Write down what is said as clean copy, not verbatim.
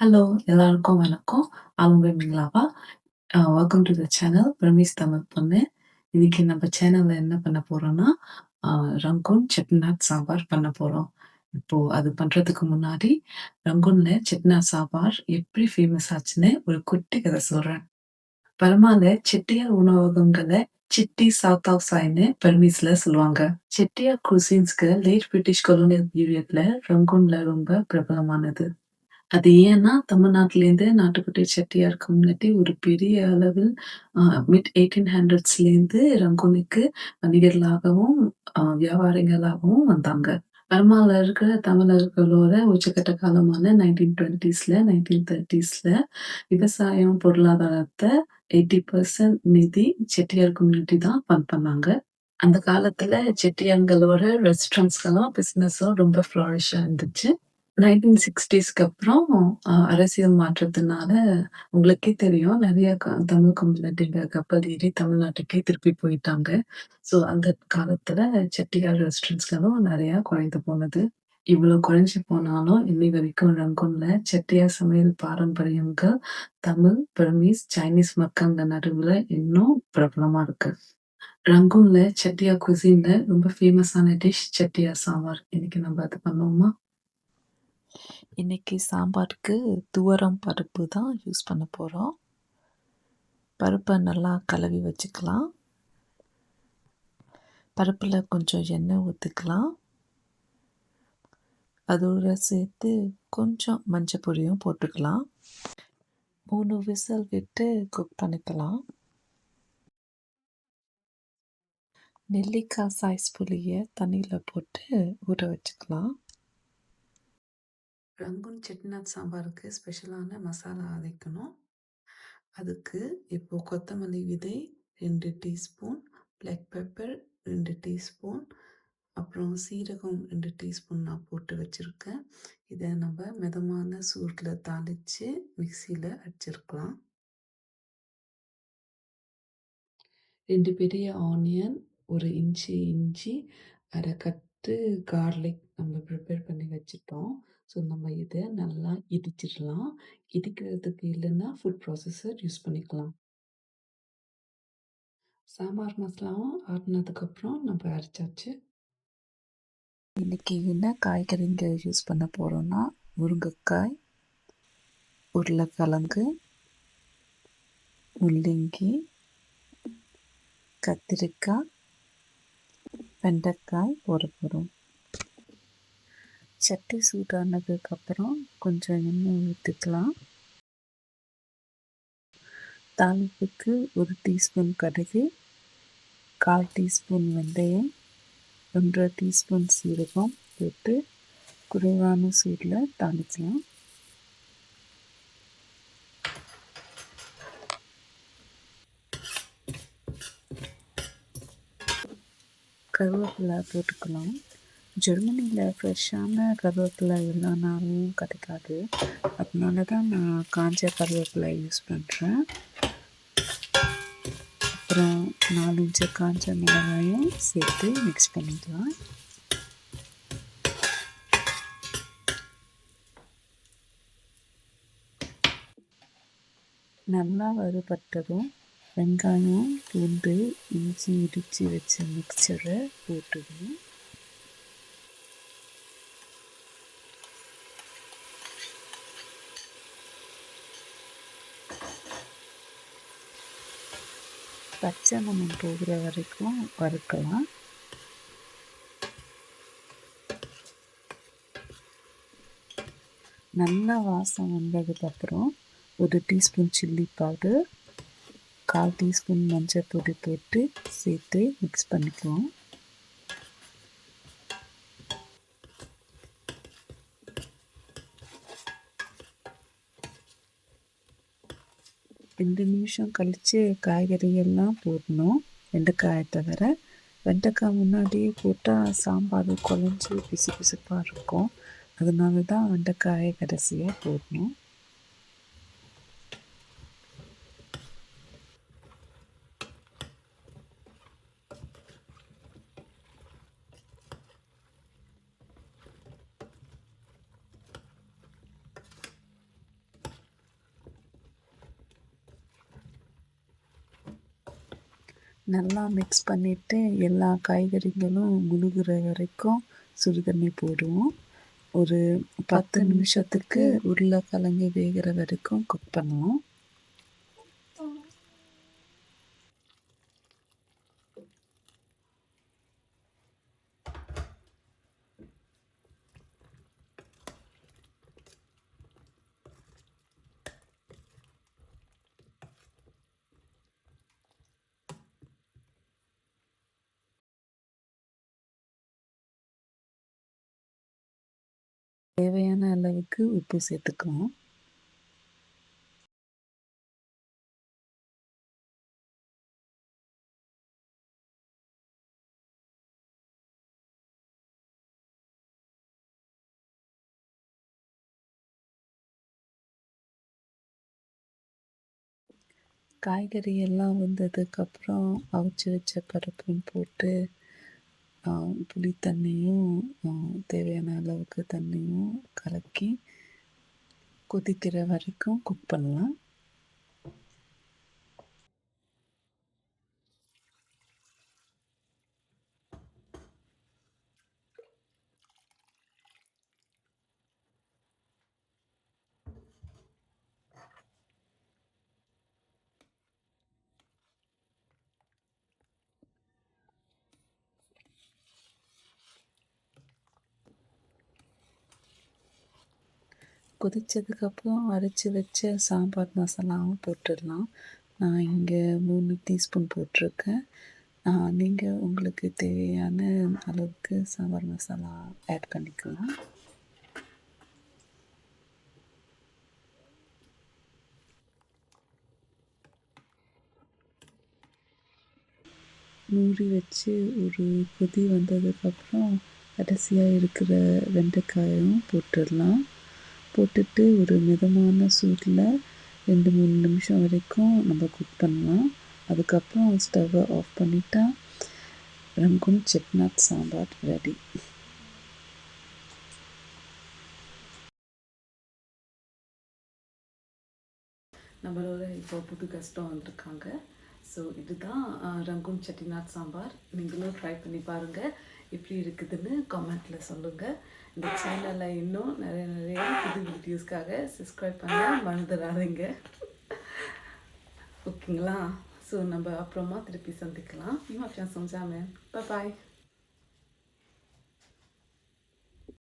Hello! எல்லாருக்கும் வணக்கம். அவங்க மிங்கலாவா? Welcome to the channel promise Tamil பொண்ணு. இன்னைக்கு நம்ம சேனல்ல என்ன பண்ண போறோம்னா, அ ரங்கூன் செட்டிநாட் சாம்பார் பண்ண போறோம். இப்போ அது பண்றதுக்கு முன்னாடி, ரங்கூன்ல செட்டிநாட் சாம்பார் எப்படி ஃபேமஸ் ஆச்சுன்னு ஒரு குட்டி கதை சொல்றேன். பர்மால செட்டியார் உணவகங்கள சிட்டி சவுத் ஆஃப் சாய்ன்னு பர்மீஸ்ல சொல்லுவாங்க. செட்டியார் குசின்ஸ்க்கு லேட் பிரிட்டிஷ் கொலோனியல் பீரியட்ல ரங்கூன்ல ரொம்ப பிரபலமானது. அது ஏன்னா, தமிழ்நாட்டிலேருந்து நாட்டுப்புற செட்டியார் கம்யூனிட்டி ஒரு பெரிய அளவில் அ மிட் 1800ஸ்லேருந்து ரங்கூனுக்கு வணிகர்களாகவும், வியாபாரிகளாகவும் வந்தாங்க. பர்மால இருக்கிற தமிழர்களோட உச்சக்கட்ட காலமான 1920ஸ்ல, 1930ஸ்ல விவசாயம், பொருளாதாரத்த 80% நிதி செட்டியார் கம்யூனிட்டி தான் பண்ணாங்க. அந்த காலத்துல செட்டியாங்களோட ரெஸ்டாரண்ட்ஸ்களும், பிசினஸும் ரொம்ப ஃப்ளாரிஷா இருந்துச்சு. 1960ஸ்க்கு அப்புறம் அரசியல் மாற்றத்தினால உங்களுக்கே தெரியும் நெறைய தமிழ் கம்யூனிட்டிங்க கப்பல் ஏறி தமிழ்நாட்டுக்கே திருப்பி போயிட்டாங்க. ஸோ அந்த காலத்துல செட்டியார் ரெஸ்டாரண்ட்ஸ்களும் நெறையா குறைந்து போனது. இவ்வளோ குறைஞ்சு போனாலும் இன்னி வரைக்கும் ரங்கூன்ல செட்டியார் சமையல் பாரம்பரியங்கள் தமிழ், பர்மீஸ், சைனீஸ் மக்கள்ங்க நடுவுல இன்னும் பிரபலமா இருக்கு. ரங்கூன்ல செட்டியார் குசின்ல ரொம்ப ஃபேமஸான டிஷ் செட்டியார் சாம்பார். இன்னைக்கு நம்ம அது பண்ணுவோமா? இன்னைக்கு சாம்பாருக்கு துவரம் பருப்பு தான் யூஸ் பண்ண போகிறோம். பருப்பை நல்லா கழுவி வச்சுக்கலாம். பருப்பில் கொஞ்சம் எண்ணெய் ஊற்றிக்கலாம். அதோட சேர்த்து கொஞ்சம் மஞ்சள் பொடியும் போட்டுக்கலாம். 3 விசில் விட்டு குக் பண்ணிக்கலாம். நெல்லிக்காய் சைஸ் புளியை தண்ணியில் போட்டு ஊற வச்சுக்கலாம். ரங்கூன் செட்டிநாட் சாம்பாருக்கு ஸ்பெஷலான மசாலா அரைக்கணும். அதுக்கு இப்போ கொத்தமல்லி விதை 2 டீஸ்பூன், பிளாக் பெப்பர் 2 டீஸ்பூன், அப்புறம் சீரகம் 2 டீஸ்பூன் நான் போட்டு வச்சுருக்கேன். இதை நம்ம மிதமான சூட்டில் தாளித்து மிக்சியில் அடிச்சிருக்கலாம். 2 பெரிய ஆனியன், 1 இன்ச்சு இஞ்சி, 1/2 கட்டு கார்லிக் நம்ம ப்ரிப்பேர் பண்ணி வச்சுட்டோம். ஸோ நம்ம இதை நல்லா இடிச்சிடலாம். இடிக்கிறதுக்கு இல்லைன்னா ஃபுட் ப்ராசஸர் யூஸ் பண்ணிக்கலாம். சாம்பார் மசாலாவும் ஆறுனதுக்கப்புறம் நம்ம அரைச்சாச்சு. இன்னைக்கு என்ன காய்கறிங்க யூஸ் பண்ண போகிறோன்னா முருங்கைக்காய், உருளைக்கிழங்கு, முள்ளங்கி, கத்திரிக்காய், வெண்டைக்காய் போட போகிறோம். சட்டி சூடானதுக்கப்புறம் கொஞ்சம் எண்ணெய் ஊற்றிக்கலாம். தாளிப்புக்கு 1 டீஸ்பூன் கடுகு, 1/4 டீஸ்பூன் வெந்தயம், 1 டீஸ்பூன் சீரகம் போட்டு குறைவான சூடில் தாளிக்கலாம். கருவேப்பிலை போட்டுக்கலாம். ஜெர்மனியில் ஃப்ரெஷ்ஷான கருவேப்பிலை எல்லா நாளும் கிடைக்காது. அதனால தான் நான் காஞ்ச கருவேப்பிலை யூஸ் பண்ணுறேன். அப்புறம் 4-5 காஞ்ச மிளகாயும் சேர்த்து மிக்ஸ் பண்ணிக்கலாம். நல்லா வறுபட்டதும் வெங்காயம், பூண்டு, இஞ்சி இடித்து வச்ச மிக்சரை போட்டுடுவோம். பச்சை மணம் போகிற வரைக்கும் வறுக்கலாம். நல்லா வாசம் வந்ததுக்கப்புறம் 1 டீஸ்பூன் சில்லி பவுடர், 1/4 டீஸ்பூன் மஞ்சள் பொடி போட்டு சேர்த்து மிக்ஸ் பண்ணிக்குவோம். ரெண்டு நிமிஷம் கழித்து காய்கறியெல்லாம் போடணும். வெண்டைக்காயை தவிர. வெண்டைக்காய் முன்னாடியே போட்டால் சாம்பார் குழஞ்சி பிசு பிசுப்பாக இருக்கும். அதனால தான் வெண்டைக்காயை கடைசியாக போடணும். நல்லா மிக்ஸ் பண்ணிவிட்டு எல்லா காய்கறிகளும் முழுகிற வரைக்கும் சுடுதண்ணி போடுவோம். ஒரு 10 நிமிஷத்துக்கு உருளைக்கிழங்கு வேகிற வரைக்கும் குக் பண்ணுவோம். தேவையான அளவுக்கு உப்பு சேர்த்துக்குவோம். காய்கறி எல்லாம் வெந்ததுக்கப்புறம் அவிச்சு வச்ச பருப்பும் போட்டு புளி தண்ணியும் தேவையான அளவுக்கு தண்ணியும் கலக்கி கொதிக்கிற வரைக்கும் குக் பண்ணலாம். கொதித்ததுக்கப்புறம் அரைச்சி வச்ச சாம்பார் மசாலாவும் போட்டுடலாம். நான் இங்கே 3 டீஸ்பூன் போட்டிருக்கேன். நீங்கள் உங்களுக்கு தேவையான அளவுக்கு சாம்பார் மசாலா ஆட் பண்ணிக்கலாம். மூடி வச்சு ஒரு கொதி வந்ததுக்கப்புறம் கடைசியாக இருக்கிற வெண்டைக்காயும் போட்டுடலாம். போட்டுட்டு ஒரு மிதமான சூட்டில் 2-3 நிமிஷம் வரைக்கும் நம்ம குக் பண்ணலாம். அதுக்கப்புறம் ஸ்டவ்வை ஆஃப் பண்ணிட்டா ரங்கூன் செட்டிநாட் சாம்பார் ரெடி. நம்மளோட இப்போ புது கெஸ்ட்டும் வந்திருக்காங்க. ஸோ இதுதான் ரங்கூன் செட்டிநாட் சாம்பார். நீங்களும் ட்ரை பண்ணி பாருங்கள். எப்படி இருக்குதுன்னு கமெண்ட்டில் சொல்லுங்கள். இந்த சேனலில் இன்னும் நிறைய புது வீடியோஸ்க்காக சப்ஸ்கிரைப் பண்ண மறந்துடாதீங்க. ஓகேங்களா? ஸோ நம்ம அப்புறமா திருப்பி சந்திக்கலாம். இமாஃபியா சம்ஜாமே. பாய்.